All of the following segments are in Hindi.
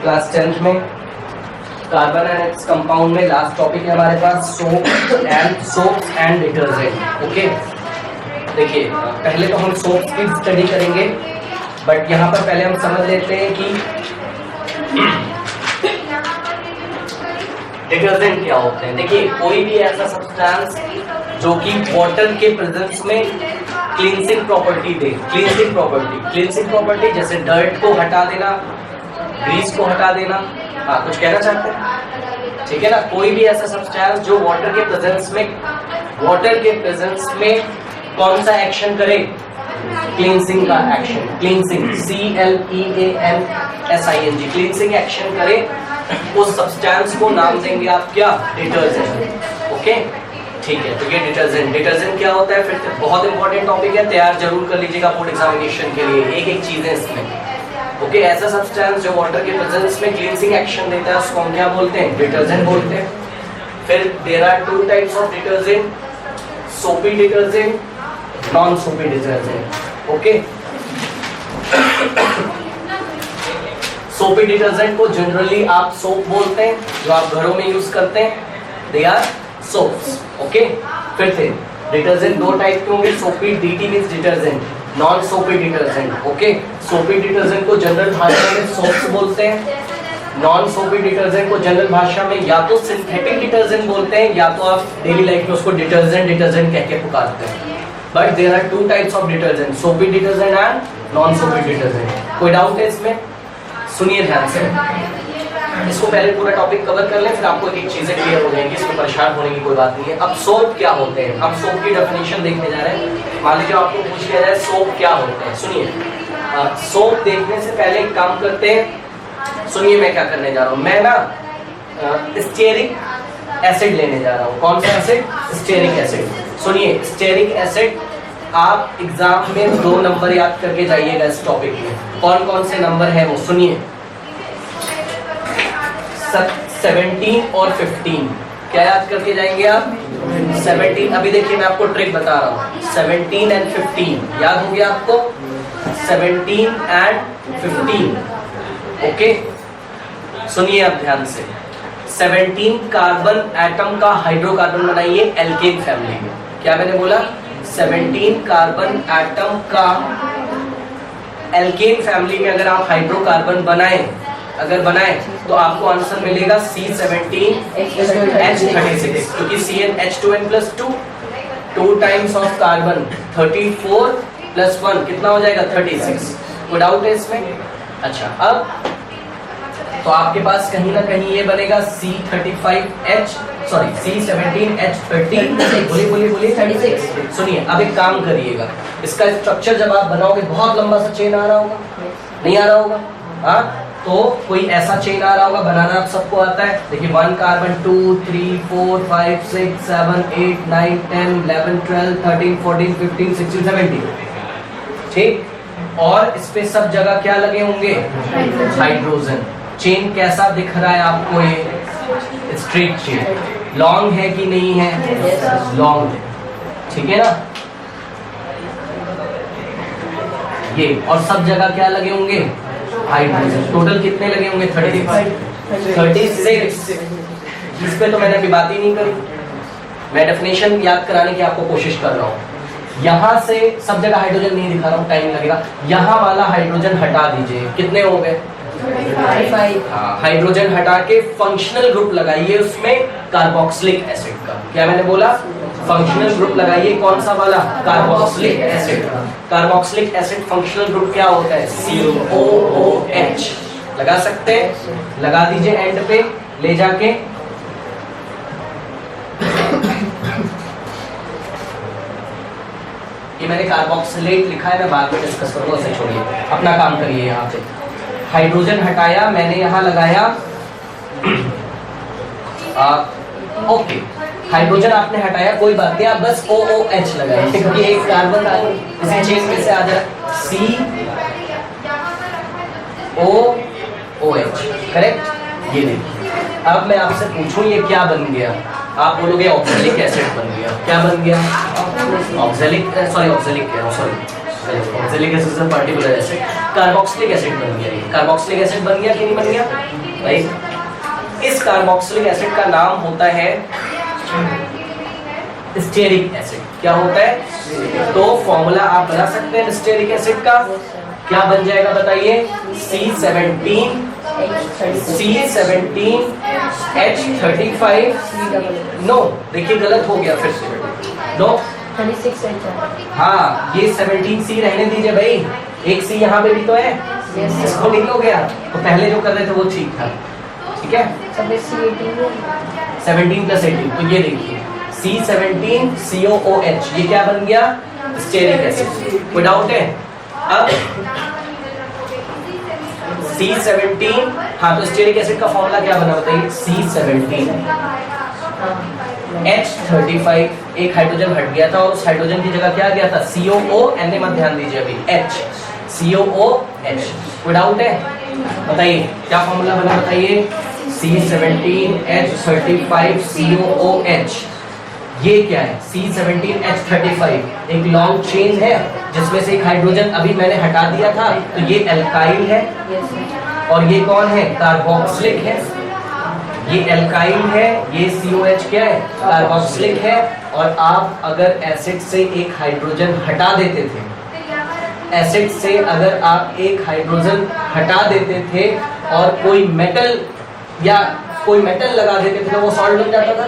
क्लास 10th में कार्बन एंड इट्स कंपाउंड में लास्ट टॉपिक है हमारे पास सोप्स एंड डिटर्जेंट। ओके, देखिए पहले तो हम सोप्स की स्टडी करेंगे, बट यहाँ पर पहले हम समझ लेते हैं कि डिटर्जेंट क्या होते हैं। देखिए कोई भी ऐसा सब्सटेंस जो कि वाटर के प्रेजेंस में क्लींसिंग प्रॉपर्टी दे, क्लींसिंग प्रॉपर्टी जैसे डर्ट को हटा देना, ग्रीस को हटा देना। हाँ, कुछ कहना चाहते हैं? ठीक है ना, कोई भी ऐसा सब्सटेंस जो वाटर के प्रेजेंस में कौन सा एक्शन करे, क्लींसिंग का action, cleansing CLEANSING, cleansing action करे, उस सब्सटेंस को नाम देंगे आप क्या, डिटर्जेंट। ओके ठीक है, तो ये डिटर्जेंट क्या होता है, फिर बहुत इंपॉर्टेंट टॉपिक है, तैयार जरूर कर लीजिएगा बोर्ड एग्जामिनेशन के लिए, एक चीज है इसमें। ओके, ऐसा सब्सटेंस जो वाटर के प्रेजेंस में क्लींसिंग एक्शन देता है उसको हम क्या बोलते हैं, डिटर्जेंट बोलते हैं। फिर there are two types of detergent, soapy detergent, non soapy detergent. Okay, soapy detergent को जनरली आप सोप बोलते हैं, जो आप घरों में यूज करते हैं, दे आर सोप्स। ओके, फिर से डिटर्जेंट दो टाइप के होंगे, सोपी DT means detergent, non soapy detergent. Okay, soapy detergent को जनरल भाषा में सोप्स बोलते हैं, नॉन सोपी डिटर्जेंट को जनरल भाषा में या तो सिंथेटिक डिटर्जेंट बोलते हैं या तो आप डेली लाइफ में उसको डिटर्जेंट कह के पुकारते हैं। But there are two types of detergent, soapy detergent and non soapy detergent. कोई डाउट है इसमें? सुनिए ध्यान से, इसको पहले पूरा टॉपिक कवर कर लें, फिर आपको एक चीजें क्लियर हो जाएंगी, इसमें परेशान होने की कोई बात नहीं है। अब सोप क्या होते हैं, हम सोप की डेफिनेशन देखने जा रहे हैं। मान लीजिए आपको पूछ लिया जाए सोप क्या होते हैं, सुनिए सोप देखने से पहले एक काम करते हैं, सुनिए मैं क्या करने जा रहा हूँ। मैं ना स्टेरिक एसिड लेने जा रहा हूँ। कौन सा एसिड? Stearic acid. सुनिए, स्टेरिक एसिड आप एग्जाम में 2 नंबर याद करके जाइएगा इस टॉपिक में। कौन कौन से नंबर है वो सुनिए, 17 और 15। क्या याद करके जाएंगे आप? 17। अभी देखिए मैं आपको ट्रिक बता रहा हूँ, 17 एंड 15 याद हो गया आपको, 17 एंड 15। ओके, सुनिए अब ध्यान से, 17 कार्बन एटम का हाइड्रोकार्बन बनाइए एल्केन फैमिली में। क्या मैंने बोला? 17 कार्बन एटम का एल्केन फैमिली में अगर आप हाइड्रोकार्बन बनाएं तो आपको आंसर मिलेगा C17H36, क्योंकि CnH2n+2 2 टाइम्स ऑफ कार्बन 34 + 1 कितना हो जाएगा? 36। कोई डाउट है इसमें? अच्छा, अब तो आपके पास कहीं ना कहीं ये बनेगा C17H30, बोलिए 36। सुनिए अब एक काम करिएगा, इसका स्ट्रक्चर जब आप बनाओगे बहुत लंबा सा चेन आ रहा होगा, नहीं आ रहा होगा? हाँ, तो कोई ऐसा चेन आ रहा होगा, बनाना आप सबको आता है। देखिए 1 कार्बन 2 3 4 5 6 7 8 9 10 11 12 13 14 15 16 17, ठीक। और इस पे सब जगह क्या लगे होंगे? हाइड्रोजन। चेन कैसा दिख रहा है आपको? ये स्ट्रेट चेन, लॉन्ग है कि नहीं है? लॉन्ग है, ठीक है ना ये। और सब जगह क्या लगे होंगे? हाइड्रोजन। टोटल कितने लगे होंगे? 36। इस पे तो मैंने अभी बात ही नहीं करी, मैं डेफिनेशन याद कराने की आपको कोशिश कर रहा हूँ। यहाँ से सब जगह हाइड्रोजन नहीं दिखा रहा हूँ, टाइम लगेगा। यहाँ वाला हाइड्रोजन हटा दीजिए, कितने हो गए? 35। हाइड्रोजन हटा के फंक्शनल ग्रुप लगाइए उसमें कार्बोक्सिलिक एसिड का। क्या मैंने बोला? फंक्शनल ग्रुप लगाइए। कौन सा वाला? Carboxylic acid. Carboxylic acid functional group क्या होता है? COOH। लगा सकते हैं? लगा दीजिए एंड पे ले जाके। ये मैंने कार्बोक्सिलेट लिखा है, मैं बाद में डिस्कस करूंगा, उसे छोड़िए, अपना काम करिए। यहाँ पे हाइड्रोजन हटाया मैंने, यहाँ लगाया ओके, हाइड्रोजन आपने हटाया, कोई बात नहीं, आप बस OOH लगाए, क्योंकि एक कार्बन इसी चेन में से आ जा रहा है। COOH, correct. ये देखिए, अब मैं आपसे पूछूं ये क्या बन गया? आप बोलोगे ऑक्सैलिक एसिड बन गया। क्या बन गया? Oxalic acid, particular acid. Carboxylic acid बन गया। ये कार्बोक्सिलिक एसिड बन गया कि नहीं बन गया भाई? इस कार्बोक्सिलिक एसिड का नाम होता है स्टीयरिक एसिड। क्या होता है? तो फॉर्मूला आप बना सकते हैं स्टीयरिक एसिड का। क्या बन जाएगा बताइए? C17H35। नो, देखिए गलत हो गया फिर से। नो, 36 हाँ ये 17C रहने दीजिए भाई, एक C यहाँ पे भी तो है, इसको निकलो गया। तो पहले जो कर रहे थे वो ठीक था, ठीक है। 17 + 18, तो ये देखिए C17COOH, ये क्या बन गया? Stearic acid. कोई डाउट है? अब C17, हाँ तो स्टीयरिक एसिड का फॉर्मूला क्या बना बताइए? C17H35, एक हाइड्रोजन हट गया था और उस हाइड्रोजन की जगह क्या आ गया था? COOH, मत ध्यान दीजिए अभी, H, COOH। कोई डाउट है? बताइए क्या फॉर्मूला बना बताइए? C17H35COOH। ये क्या है? C17H35 एक लॉन्ग चेन है जिसमें से एक हाइड्रोजन अभी मैंने हटा दिया था, तो ये एल्काइल है। और ये कौन है? कार्बोक्सिलिक है। ये एल्काइल है, ये COH क्या है? कार्बोक्सिलिक है। और आप अगर एसिड से एक हाइड्रोजन हटा देते थे, एसिड से अगर आप एक हाइड्रोजन हटा देते थे और कोई मेटल या कोई मेटल लगा देते थे तो वो सॉल्ट बन जाता था।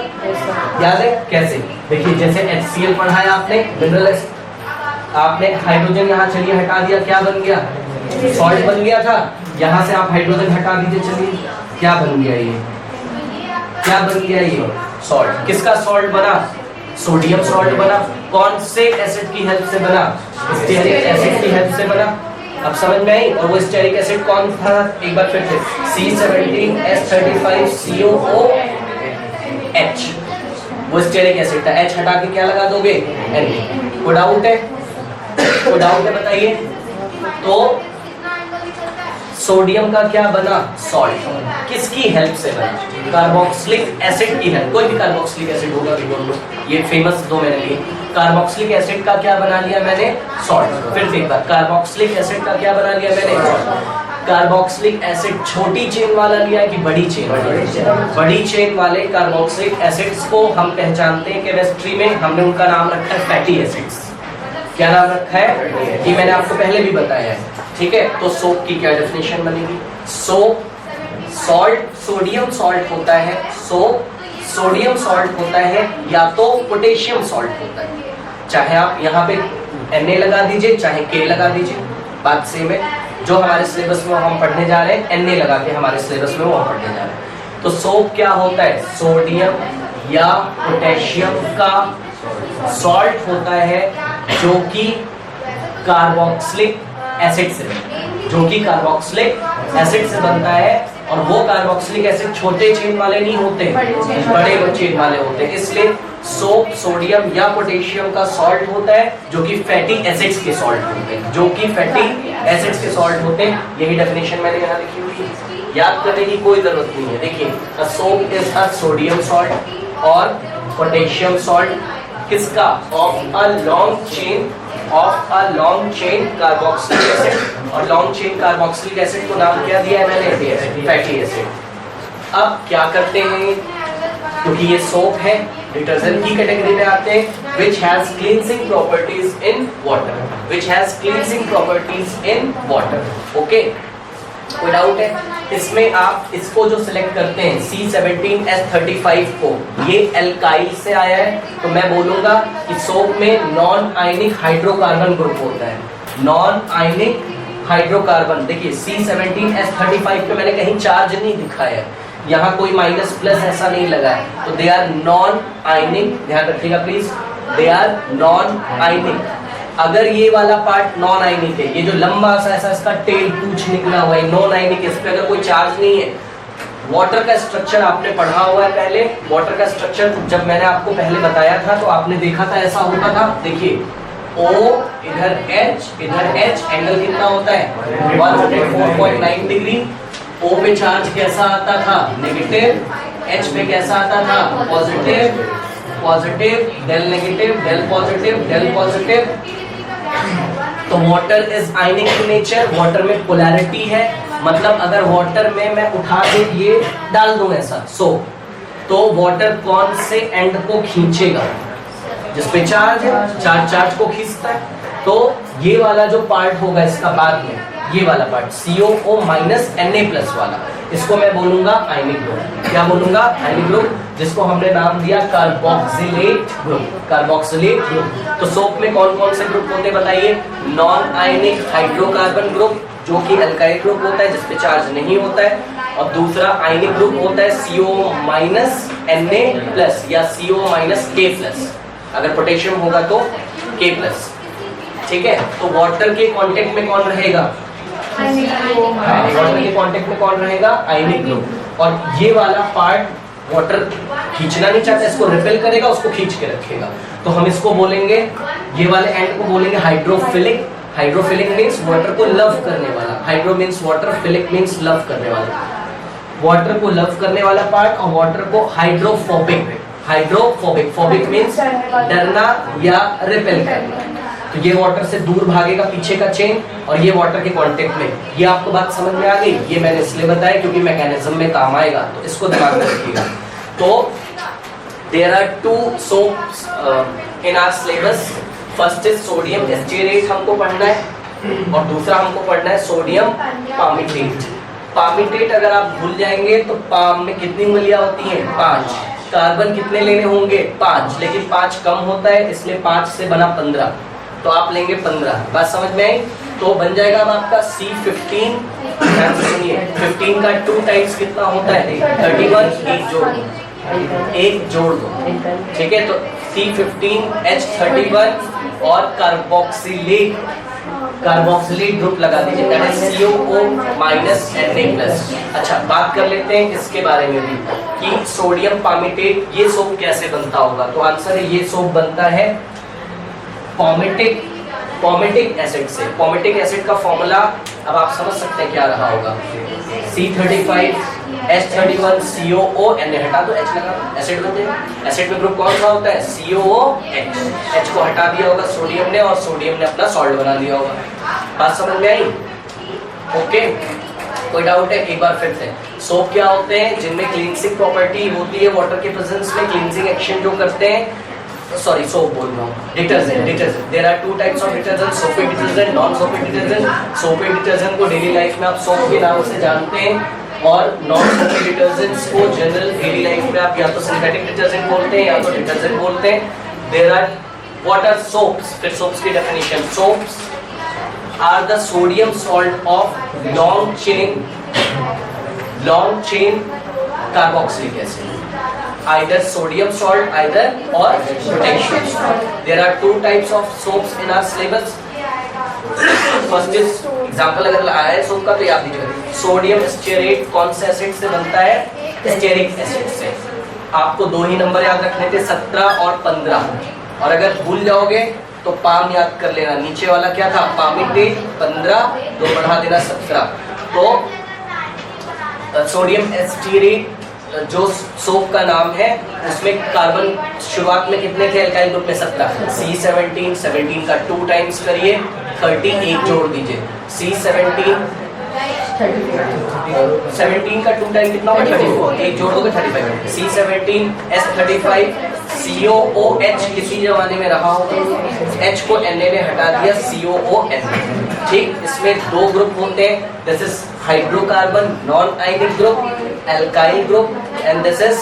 याद है कैसे? देखिए जैसे HCl पढ़ाया आपने, मिनरल एसिड, आपने हाइड्रोजन यहाँ चलिए हटा दिया, क्या बन गया? सॉल्ट बन गया था। यहाँ से आप हाइड्रोजन हटा दीजिए, चलिए क्या बन गया? ये क्या बन गया? ये सॉल्ट। किसका सॉल्ट बना? सोडियम सॉल्ट बना। कौन से एसिड की हेल्प से बना? स्टीयरिक एसिड की हेल्प से बना। अब समझ में आई? और वो स्टीयरिक एसिड कौन था? एक बार फिर से, C17H35COOH, वो स्टीयरिक एसिड था। H हटा के क्या लगा दोगे? Na। कोई डाउट है? कोई डाउट है बताइए? तो सोडियम का क्या बना? सॉल्ट। किसकी हेल्प से बना? कार्बोक्सिलिक एसिड की हेल्प। कोई भी कार्बोक्सिलिक एसिड होगा, ये फेमस दो मैंने लिए। कार्बोक्सिलिक एसिड का क्या बना लिया मैंने? सॉल्ट। फिर से एक बार, कार्बोक्सिलिक एसिड का क्या बना लिया मैंने? कार्बोक्सिलिक एसिड छोटी चेन वाला लिया है कि बड़ी चेन? बड़ी चेन वाले कार्बोक्सिलिक एसिड्स को हम पहचानते हैं केमिस्ट्री में, हमने उनका नाम रखा है फैटी एसिड्स। क्या नाम रखा है? ये मैंने आपको पहले भी बताया है, ठीक है। तो सोप की क्या डेफिनेशन बनेगी? सोप सॉल्ट, सोडियम सॉल्ट होता है। सोप सोडियम सॉल्ट होता है या तो पोटेशियम सॉल्ट होता है। चाहे आप यहाँ पे Na लगा दीजिए, चाहे K लगा दीजिए, बात सेम है। जो हमारे सिलेबस में हम पढ़ने जा रहे हैं, Na लगा के हमारे सिलेबस में वो हम पढ़ने जा रहे हैं। तो सोप क्या होता है? सोडियम या पोटेशियम का सॉल्ट होता है जो कि कार्बोक्सिलिक एसिड से, कार्बोक्सिलिक एसिड से बनता है। और वो कार्बोक्सिलिक एसिड छोटे चेन वाले नहीं होते, बड़े चेन वाले होते हैं। इसलिए सोप सोडियम या पोटेशियम का सॉल्ट होता है जो कि फैटी एसिड्स के सॉल्ट होते हैं, यही डेफिनेशन मैंने यहाँ लिखी हुई है, याद करने की कोई जरूरत नहीं है। देखिए, soap is a sodium salt और पोटेशियम सॉल्ट किसका? Of a long chain carboxylic acid. और लॉन्ग चेन कार्बोक्सिलिक एसिड को नाम क्या दिया है मैंने? Fatty acid. अब क्या करते हैं, क्योंकि ये सोप है, डिटर्जेंट की कैटेगरी में आते हैं, which has cleansing properties in water, okay? कोई डाउट है? इसमें आप इसको जो सिलेक्ट करते हैं C17H35 को, ये एल्काइल से आया है, तो मैं बोलूंगा कि सोप में नॉन आयनिक हाइड्रोकार्बन ग्रुप होता है। नॉन आयनिक हाइड्रोकार्बन, देखिए C17H35 पे मैंने कहीं चार्ज नहीं दिखाया है, यहाँ कोई माइनस प्लस ऐसा नहीं लगा है, तो दे आर नॉन आयनिक। ध्यान रखिएगा please, they are non ionic. अगर ये वाला पार्ट नॉन आयनिक है, ये जो लंबा सा ऐसा इसका टेल पूछ निकला हुआ है, नॉन आयनिक, इस पे अगर कोई चार्ज नहीं है। वाटर का स्ट्रक्चर आपने पढ़ा हुआ है पहले, वाटर का स्ट्रक्चर जब मैंने आपको पहले बताया था तो आपने देखा था ऐसा होता था। देखिए O इधर H, एंगल कितना होता है? 104.9 डिग्री। O पे चार्ज कैसा आता था? नेगेटिव। H पे कैसा आता था? Positive, del negative, del positive, तो water is ionic in nature, water में पोलैरिटी है, मतलब अगर वाटर में मैं उठा के ये डाल दूं ऐसा सोप, तो वाटर कौन से एंड को खींचेगा, जिस पे चार्ज है, चार्ज को खींचता है। तो ये वाला जो पार्ट होगा इसका बाद में, ये वाला पार्ट COO माइनस Na+ वाला, इसको मैं बोलूंगा आयनिक ग्रुप। क्या बोलूंगा? आयनिक ग्रुप, जिसको हमने नाम दिया कार्बोक्सिलेट ग्रुप। Carboxylate group. तो सोप में कौन कौन से ग्रुप होते हैं बताइए? नॉन आयनिक हाइड्रोकार्बन ग्रुप, जो कि अल्काइल ग्रुप होता है, जिसपे चार्ज नहीं होता है, और दूसरा आयनिक ग्रुप होता है COO माइनस Na+ या COO माइनस K+। अगर पोटेशियम होगा तो K+। ठीक है, तो वाटर के कांटेक्ट में कौन रहेगा? वाटर के कांटेक्ट में कौन रहेगा? आयनिक ग्रुप। और ये वाला पार्ट वाटर खींचना नहीं चाहता, इसको रिपेल करेगा, उसको खींच के रखेगा। तो हम इसको बोलेंगे, ये वाले एंड को बोलेंगे हाइड्रोफिलिक। हाइड्रोफिलिक मींस वाटर को लव करने वाला, hydro means water, philic means love करने वाला, वाटर को लव करने वाला पार्ट। और वाटर को हाइड्रोफोबिक, हाइड्रोफोबिक, फोबिक मींस डरना या रिपेल करना। तो ये वाटर से दूर भागेगा, पीछे का चेन, और ये वाटर के कांटेक्ट में। ये आपको बात समझ में आ गई? ये मैंने इसलिए बताया क्योंकि मैकेनिज्म में काम आएगा, तो इसको दिमाग में रखिएगा। तो there are 2 soaps in our syllabus. First is sodium stearate हमको पढ़ना है, और दूसरा हमको पढ़ना है सोडियम पामिटेट। पामिटेट अगर आप भूल जाएंगे तो पाम में कितनी उंगलियां होती हैं? 5। कार्बन कितने लेने होंगे? 5, लेकिन 5 कम होता है, इसलिए 5 से बना 15, तो आप लेंगे 15। बात समझ में आई? तो बन जाएगा अब आपका C15। सुनिए, 15 का 2 टाइम्स कितना होता है? 31। एक जोड़ दो, ठीक है। तो C15H31 और कार्बोक्सिलेट ग्रुप लगा दीजिए, that is COO minus Na+। अच्छा, बात कर लेते हैं इसके बारे में भी कि सोडियम पामिटेट ये सोप कैसे बनता होगा। तो आंसर है, ये सोप बनता है पॉमेटिक एसिड से। पॉमेटिक एसिड का फॉर्मूला अब आप समझ सकते हैं क्या रहा होगा? C35H31 COO, Na हटा दो, H लगा, एसिड बनते हैं। एसिड में ग्रुप कौन सा होता है? COOH। H को हटा दिया होगा सोडियम ने, और सोडियम ने अपना सॉल्ट बना दिया होगा। बात समझ में आई? ओके, कोई डाउट है? एक बार फिर से, सोप क्या होते हैं? जिनमें क्लींसिंग प्रॉपर्टी होती है, वाटर के प्रेजेंस में क्लींसिंग एक्शन जो करते हैं। सॉरी, सोप बोल रहा हूँ, detergent. There are 2 types of detergent, soapy detergent, non soapy detergent. Soapy detergent को डेली लाइफ में आप सोप के नाम से जानते हैं, और नॉन सोपिक डिटर्जेंट्स को जनरल डेली लाइफ में आप या तो सिंथेटिक डिटर्जेंट बोलते हैं या तो डिटर्जेंट बोलते हैं। There are, what are soaps? फिर सोप्स की definition, soaps are the sodium salt of long chain carboxylic acid, either sodium salt either or potassium salt. There are 2 types of soaps in our syllabus. First is example अगर आया है सोप का तो याद दीजिएगा, सोडियम स्टेरेट कौन से एसिड से बनता है? स्टेरिक एसिड से। आपको 2 ही नंबर याद रखने थे, 17 और 15, और अगर भूल जाओगे तो पाम याद कर लेना। नीचे वाला क्या था? पामिटेट 15, 2 बढ़ा देना 17। तो सोडियम एस्टेरेट जो सोप का नाम है, उसमें कार्बन शुरुआत में कितने थे? अल्काइल ग्रुप में 17। C17, 17 का 2 टाइम्स करिए, 38 जोड़ दीजिए। C17 17 का 2 टाइम कितना होगा? 34, 1 जोड़ दोगे 35। C17H35 COOH किसी जमाने में रहा होगा, H को Na ने हटा दिया, COON। ठीक, इसमें 2 ग्रुप होते हैं, this is hydrocarbon non ionic group, alkyl group, and this is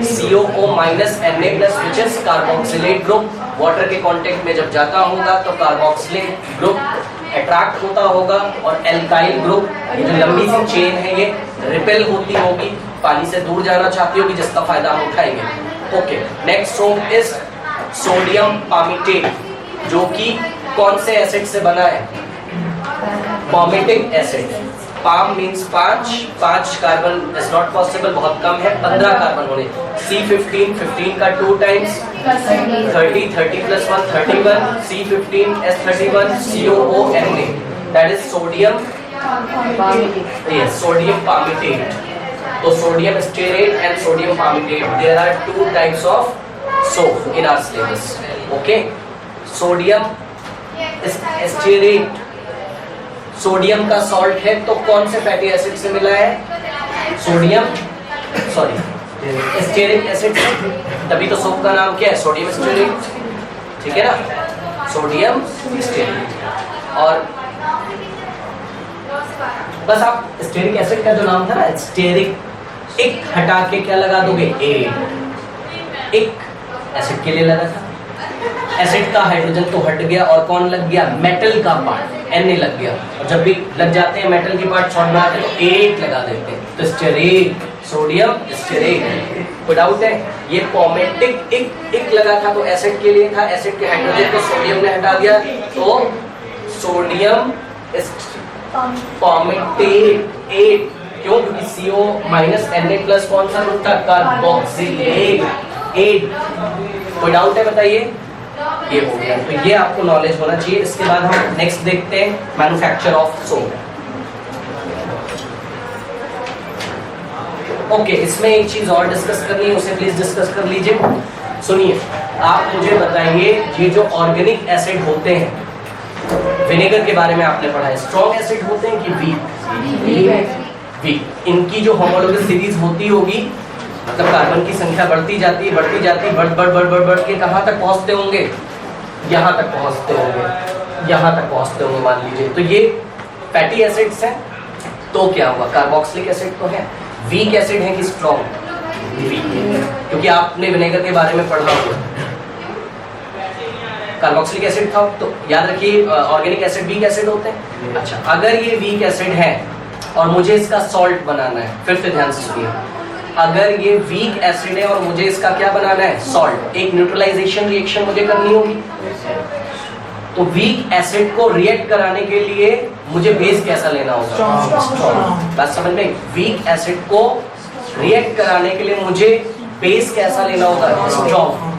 COO minus Na plus, which is carboxylate group। Water के कांटेक्ट में जब जाता होगा तो कार्बोक्सिलेट ग्रुप अट्रैक्ट होता होगा, और एल्काइल ग्रुप, ये जो लंबी सी चेन है, ये रिपेल होती होगी, पानी से दूर जाना चाहती होगी, जिसका फायदा हम उठाएंगे। Okay, next soap is sodium palmitate, जो कि कौन से एसिड से बना है? Palmitic acid. Palm means 5 carbon is not possible, बहुत कम है, 15 कार्बन होने। C15, 15 का 2 times 30, 30 plus 1 31, C15H31 COONA, that is sodium, yes, sodium palmitate। तो sodium stearate and sodium palmitate, there are 2 types of soap in our syllabus। Okay, sodium stearate sodium का सॉल्ट है, तो कौन से फैटी एसिड से मिला है? सोडियम, सॉरी स्टेरिक एसिड से, तभी तो सोप का नाम क्या है? सोडियम स्टेरेट, ठीक है ना, सोडियम स्टेरेट। और बस आप स्टेरिक एसिड का जो नाम था ना स्टेरिक, एक हटा के क्या लगा दोगे? एक एसिड के लिए लगा था, एसिड का हाइड्रोजन तो हट गया और कौन लग गया? मेटल का पार्ट Na लग गया। और जब भी लग जाते हैं मेटल के पार्ट शॉर्ट बनाते हैं तो 8 लगा देते हैं, तो स्टेरेट, सोडियम स्टेरेट। कोई डाउट है? ये पॉमेटिक एक लगा था तो एसिड के लिए था, एसिड के हाइड्रोजन को सोडियम ने हटा दिया तो सोडियम पॉमेटेट 8। क्यों? क्योंकि CO माइनस Na कौन सा ग्रुप था? कार्बोक्सिलेट 8। कोई डाउट है बताइए? ये हो गया, तो ये आपको नॉलेज होना चाहिए। इसके बाद हम नेक्स्ट देखते हैं मैन्युफैक्चर ऑफ सोप। ओके, इसमें एक चीज और डिस्कस करनी है, उसे प्लीज डिस्कस कर लीजिए। सुनिए, आप मुझे बताइए ये जो ऑर्गेनिक एसिड होते हैं, विनेगर के बारे में आपने पढ़ा है, स्ट्रॉन्ग एसिड होते हैं कि वीक? वीक। इनकी जो होमोलॉगस सीरीज होती होगी, मतलब कार्बन की संख्या बढ़ती जाती है, बढ़ के कहाँ तक पहुंचते होंगे? यहाँ तक पहुंचते होंगे, यहाँ तक पहुंचते होंगे मान लीजिए। तो ये फैटी एसिड्स हैं, तो क्या हुआ? कार्बोक्सिलिक एसिड तो है। वीक एसिड है कि स्ट्रॉन्ग? वीक, क्योंकि आपने विनेगर के बारे में पढ़ा होगा, कार्बोक्सिलिक एसिड था, तो याद रखिए ऑर्गेनिक एसिड वीक एसिड होते हैं। अच्छा, अगर ये वीक एसिड है और मुझे इसका सॉल्ट बनाना है, फिर से ध्यान से सुनिए, अगर ये वीक एसिड है और मुझे इसका क्या बनाना है? सॉल्ट, एक न्यूट्रलाइजेशन रिएक्शन मुझे करनी होगी। तो वीक एसिड को रिएक्ट कराने के लिए मुझे बेस कैसा लेना होगा? स्ट्रॉन्ग। बात समझ में? वीक एसिड को रिएक्ट कराने के लिए मुझे बेस कैसा लेना होगा? स्ट्रॉन्ग।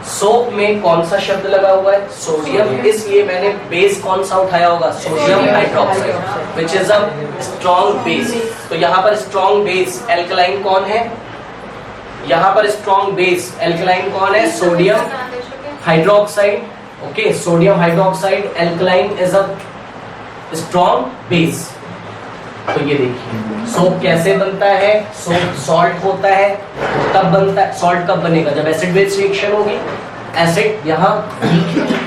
सोप में कौन सा शब्द लगा हुआ है? सोडियम, इसलिए मैंने बेस कौन सा उठाया होगा? Sodium hydroxide, which is a strong base. तो यहाँ पर स्ट्रॉन्ग बेस एल्कलाइन कौन है? यहाँ पर स्ट्रॉन्ग बेस एल्कलाइन कौन है? Sodium hydroxide. Okay, sodium hydroxide alkaline is a strong base. तो ये देखिए सोप कैसे बनता है? सोप सॉल्ट होता है, कब बनता है? सॉल्ट कब बनेगा? जब एसिड बेस रिएक्शन होगी। एसिड यहाँ वीक है,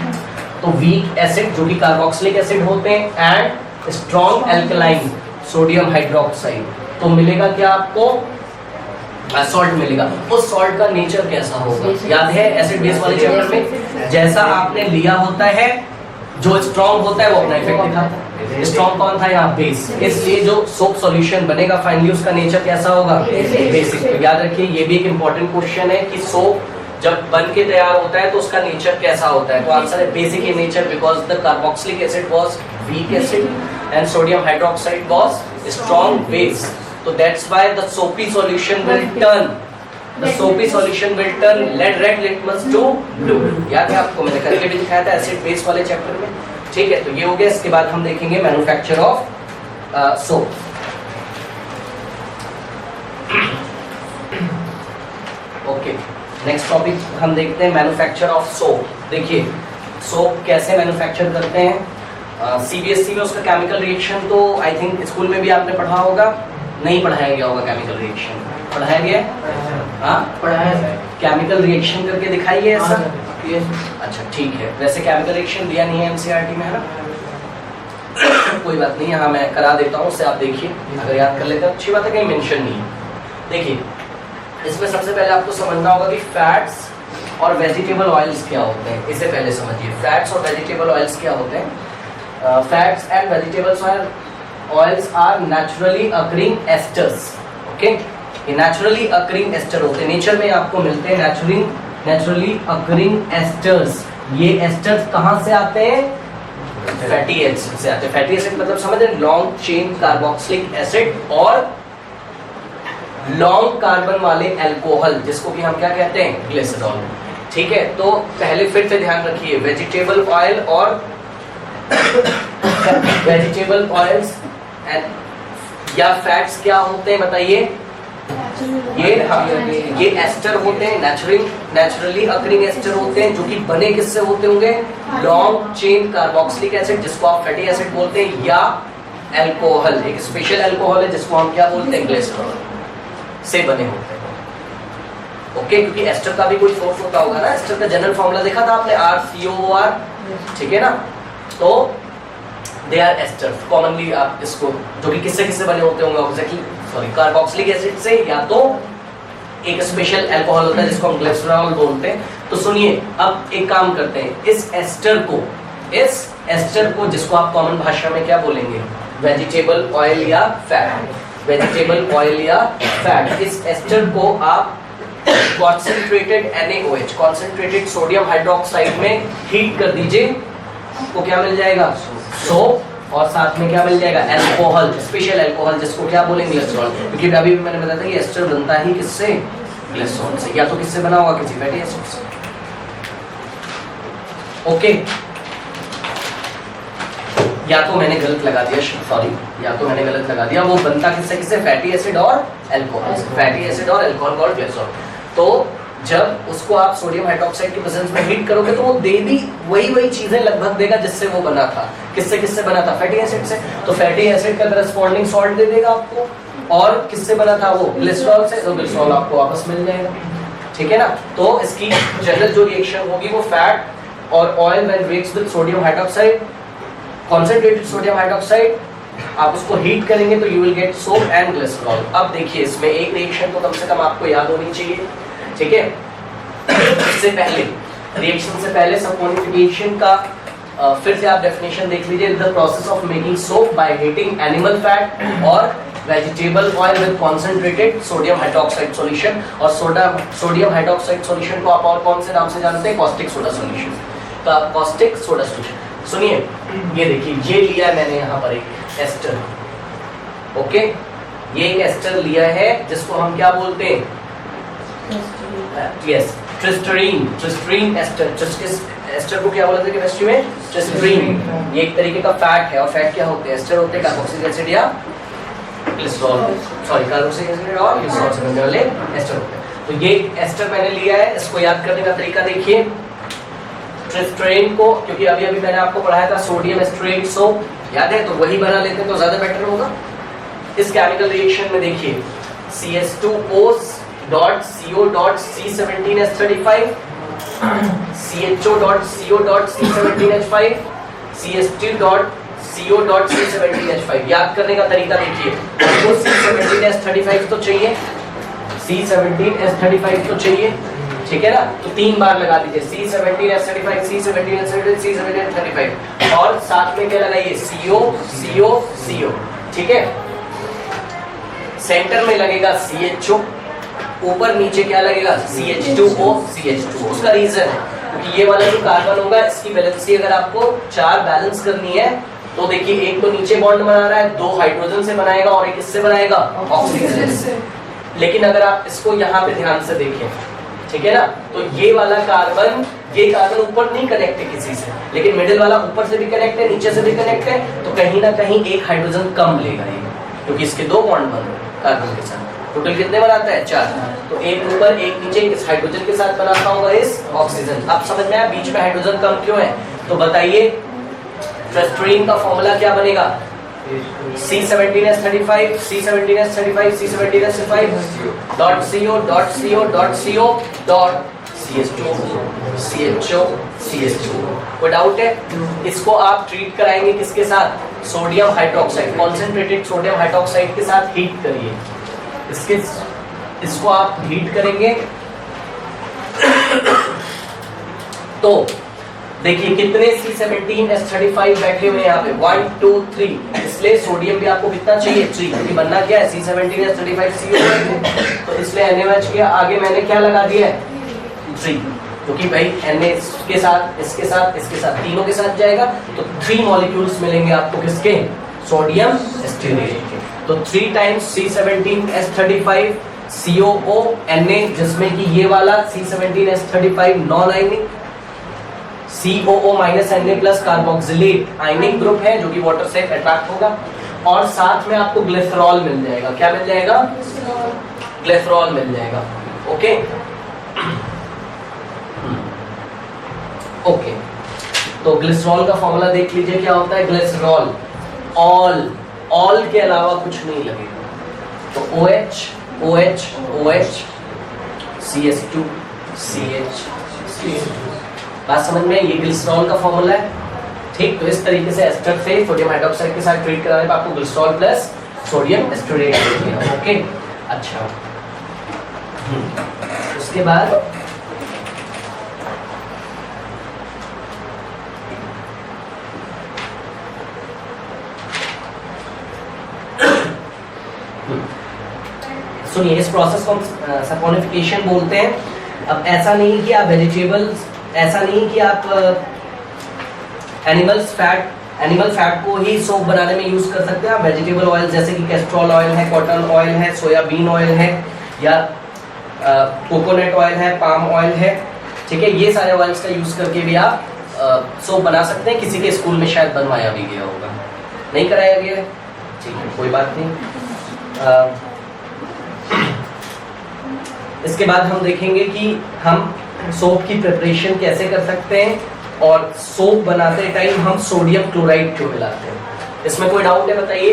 तो वीक एसिड जो कि कार्बोक्सिलिक एसिड होते हैं and strong alkaline sodium hydroxide, तो मिलेगा क्या आपको? सॉल्ट मिलेगा। उस सॉल्ट का नेचर कैसा होगा? याद है एसिड बेस वाले चैप्टर में, जैसा आपने लिया होता है, जो स्ट्रॉन्ग होता है वो अपना इफेक्ट दिखाता है। स्ट्रॉन्ग कौन था? यहाँ बेस। इसलिए जो सोप सॉल्यूशन बनेगा फाइनली उसका नेचर कैसा होगा? बेसिक। तो याद रखिए ये भी एक इंपॉर्टेंट क्वेश्चन है कि सोप जब बन के तैयार होता है तो उसका नेचर कैसा होता है? तो आंसर है basic in nature, because the carboxylic acid was weak acid and sodium hydroxide was strong base. So that's why the soapy solution will turn. The soapy solution will turn lead red litmus to blue. याद है आपको? मैंने करके भी दिखाया था एसिड बेस वाले चैप्टर में। ठीक है, तो ये हो गया। इसके बाद हम देखेंगे manufacture of soap. Okay, next topic हम देखते हैं मैन्युफैक्चर ऑफ सोप। देखिए सोप कैसे मैन्युफैक्चर करते हैं। CBSE में उसका केमिकल रिएक्शन तो आई थिंक स्कूल में भी आपने पढ़ा होगा, नहीं पढ़ाया गया होगा? केमिकल रिएक्शन पढ़ाया गया? हाँ पढ़ाया है। केमिकल रिएक्शन करके दिखाइए ऐसा। अच्छा ठीक है, वैसे केमिकल रिएक्शन दिया नहीं है NCERT में, है ना? कोई बात नहीं, यहाँ मैं करा देता हूँ, उससे आप देखिए, अगर याद कर लेते हैं अच्छी बात है, कहीं मेंशन नहीं है। देखिए इसमें सबसे पहले आपको समझना होगा कि फैट्स और वेजिटेबल ऑयल्स क्या होते हैं। इससे पहले समझिए फैट्स और वेजिटेबल ऑयल्स क्या होते हैं। Fats and vegetable oils are naturally occurring esters. Okay, ये naturally occurring ester होते हैं, नेचर में आपको मिलते हैं naturally occurring esters। ये esters कहाँ से आते हैं? फैटी एसिड से आते हैं। फैटी एसिड मतलब समझ रहे? लॉन्ग चेन कार्बोक्सिलिक एसिड और लॉन्ग कार्बन वाले अल्कोहल, जिसको कि हम क्या कहते हैं? ग्लिसरॉल। ठीक है, तो पहले फिर से ध्यान रखिए, वेजिटेबल ऑयल और वेजिटेबल ऑयल्स या फैट्स क्या होते हैं बताइए? ये ये एस्टर होते हैं, नेचुरली अकरिंग एस्टर होते हैं, जो कि बने किससे होते होंगे? लॉन्ग चेन कार्बोक्सिलिक एसिड, जिसको आप फैटी एसिड बोलते हैं, या अल्कोहल, एक स्पेशल अल्कोहल है जिसको हम क्या बोलते हैं? ग्लिसरॉल से बने होते हैं। ओके, क्योंकि एस्टर का भी कोई सोर्स होता होगा ना। एस्टर का जनरल फॉर्मूला देखा था आपने, RCOOR, ठीक है ना। तो दे आर एस्टर्स कॉमनली, आप इसको जो कि किससे किससे बने होते होंगे? एग्जैक्टली, सॉरी, कार्बोक्सिलिक एसिड से, या तो एक स्पेशल अल्कोहल होता है जिसको हम ग्लिसरॉल बोलते हैं। तो सुनिए, अब एक काम करते हैं, इस एस्टर को जिसको आप कॉमन भाषा में क्या बोलेंगे? वेजिटेबल ऑयल या फैट, वेजिटेबल ऑयल या फैट, इस एस्टर को आप concentrated NaOH, concentrated sodium hydroxide में हीट कर दीजिए, आपको क्या मिल जाएगा? सोप, और साथ में क्या मिल जाएगा? अल्कोहल, स्पेशल अल्कोहल, जिसको क्या बोलेंगे? ग्लिसरॉल। क्योंकि अभी भी मैंने बताया था कि एस्टर बनता ही किससे? ग्लिसरॉल से, या तो किससे बना होगा? किसी फैटी एसिड से। ओके, या तो मैंने गलत लगा दिया, सॉरी, या तो मैंने गलत लगा दिया, वो बनता किससे किससे? फैटी एसिड और अल्कोहल से, फैटी एसिड और अल्कोहल कॉल्ड ग्लिसरॉल। तो जब उसको आप सोडियम हाइड्रोक्साइड की प्रेजेंस में हीट करोगे तो वो दे भी वही चीजें लगभग देगा जिससे वो बना था। किससे बना था? फैटी एसिड से। तो फैटी एसिड का करस्पॉन्डिंग सॉल्ट दे देगा आपको, और किससे बना था वो? ग्लिसरॉल से, तो ग्लिसरॉल आपको वापस मिल जाएगा, ठीक है ना। तो इसकी जनरल जो रिएक्शन होगी वो फैट और oil when reacts with sodium hydroxide, concentrated sodium hydroxide, आप उसको हीट करेंगे तो you will get soap and glycerol. अब देखिए, इसमें एक रिएक्शन तो कम से कम आपको याद होनी चाहिए, ठीक है। इससे पहले, रिएक्शन से पहले सपोनिफिकेशन का फिर से आप डेफिनेशन देख लीजिए। The process of making soap by heating animal fat और vegetable oil with concentrated sodium hydroxide solution. और सोडियम हाइड्रोक्साइड सॉल्यूशन को आप और कौन से नाम से जानते हैं? Caustic soda solution. तो कॉस्टिक सोडा सॉल्यूशन, सुनिए, ये देखिए, ये लिया मैंने यहाँ पर एक एस्टर, ओके, ये एक एस्टर लिया है जिसको हम क्या बोलते हैं? Yes, ट्रिस्टरीन ester. एस्टर को क्या बोलते हैं केमिस्ट्री में? ट्रिस्टरीन। ये एक तरीके का फैट है, और फैट क्या होते हैं? एस्टर होते हैं कार्बोक्सिलिक एसिड या ग्लिसरॉल, सॉरी, कार्बोक्सिलिक एसिड और ग्लिसरॉल से बनने वाले एस्टर होते हैं। तो ये एस्टर मैंने लिया है, इसको याद करने का तरीका देखिए। ट्रिस्टरीन को, क्योंकि अभी मैंने आपको पढ़ाया था सोडियम एस्ट्रेट सोप, याद है? तो वही बना लेते हैं तो ज्यादा बेटर होगा। इस केमिकल रिएक्शन में देखिए, CH2O.CO.C17H35, CHO.CO.C17H5, CH2.CO.C17H5। याद करने का तरीका देखिए, आपको C17H35 तो चाहिए, C17H35 तो चाहिए, ठीक है ना। तो 3 बार लगा दीजिए, C17H35, C17H35, C17H35, और साथ में क्या लगाइए? CO, CO, CO, ठीक है। सेंटर में लगेगा CHO, ऊपर नीचे क्या लगेगा? CH2O, CH2O। उसका रीजन है क्योंकि ये वाला जो कार्बन होगा, इसकी वैलेंसी अगर आपको 4 बैलेंस करनी है तो देखिए, एक तो नीचे बॉन्ड बना रहा है, 2 हाइड्रोजन से बनाएगा और एक किससे बनाएगा? ऑक्सीजन से। लेकिन अगर आप इसको यहाँ पे ध्यान से देखें, ठीक है ना, तो ये कार्बन ऊपर नहीं कनेक्ट है किसी से, लेकिन मिडिल वाला ऊपर से भी कनेक्ट है, नीचे से भी कनेक्ट है, तो कहीं ना कहीं एक हाइड्रोजन कम लेगा ये, क्योंकि इसके 2 बॉन्ड बन रहे हैं कार्बन के साथ। टोटल कितने बनाता है? 4। तो एक ऊपर एक नीचे इस हाइड्रोजन के साथ बनाता होगा इस ऑक्सीजन। अब समझ में आया बीच में हाइड्रोजन कम क्यों है? तो बताइए, ट्रिस्टरीन का फॉर्मूला क्या बनेगा? C17H35, C17H35, C17H35 .CO.CO.CO.CH2, CHO, CH2। कोई डाउट है? इसको आप ट्रीट कराएंगे किसके साथ? Sodium hydroxide, concentrated sodium hydroxide के साथ हीट करिए। इसको आप हीट करेंगे तो देखिए कितने C17H35 बैठे हुए हैं यहाँ पे, 1 2 3, इसलिए सोडियम भी आपको कितना चाहिए? 3, क्योंकि बनना क्या है? C17H35 CO, तो इसलिए NaOH के आगे मैंने क्या लगा दिया है? 3, क्योंकि भाई Na इसके साथ, इसके साथ, इसके साथ, तीनों के साथ जाएगा, तो 3 मॉलिक्यूल्स मिलेंगे आपको किसके? सोडियम एस्टेरेट के। तो 3 टाइम्स C17H35 COO Na, जिसमें कि ये वाला C17H35 non ionic, COO -Na plus carboxylate ionic group है जो कि वाटर से अट्रैक्ट होगा, और साथ में आपको ग्लिसरॉल मिल जाएगा। क्या मिल जाएगा? ग्लिसरॉल मिल जाएगा। ओके ओके, तो ग्लिसरॉल का फॉर्मूला देख लीजिए क्या होता है। ग्लिसरॉल ऑल के अलावा कुछ नहीं लगेगा, तो OH OH OH CH2 CH बात समझ में? ये ग्लिसरॉल का फॉर्मूला है, ठीक। तो इस तरीके से एस्टर से सोडियम हाइड्रोक्साइड के साथ ट्रीट कराने पर आपको ग्लिसरॉल प्लस सोडियम एस्टरेट मिलेगा। ओके अच्छा, उसके बाद सुनिए, इस प्रोसेस को हम सपोनिफिकेशन बोलते हैं। अब ऐसा नहीं कि आप वेजिटेबल्स, ऐसा नहीं कि आप एनिमल फैट को ही सोप बनाने में यूज कर सकते हैं। आप वेजिटेबल ऑयल जैसे कि कैस्ट्रॉल ऑयल है, कॉटन ऑयल है, सोयाबीन ऑयल है, या कोकोनट ऑयल है, पाम ऑयल है, ठीक है, ये सारे ऑयल्स का यूज करके भी आप सोप बना सकते हैं। किसी के स्कूल में शायद बनवाया भी गया होगा, नहीं कराया गया, ठीक है, कोई बात नहीं। इसके बाद हम देखेंगे कि हम सोप की प्रिपरेशन कैसे कर सकते हैं, और सोप बनाते टाइम हम सोडियम क्लोराइड क्यों मिलाते हैं। इसमें कोई डाउट है बताइए?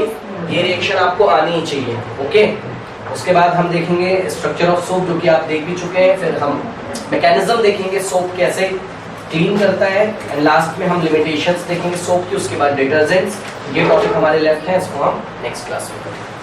ये रिएक्शन आपको आनी ही चाहिए। ओके, उसके बाद हम देखेंगे स्ट्रक्चर ऑफ सोप, जो कि आप देख भी चुके हैं। फिर हम मैकेनिज्म देखेंगे सोप कैसे क्लीन करता है, एंड लास्ट में हम लिमिटेशंस देखेंगे सोप की। उसके बाद डिटर्जेंट्स, ये टॉपिक हमारे लेफ्ट हैं, इसको हम नेक्स्ट क्लास में करेंगे।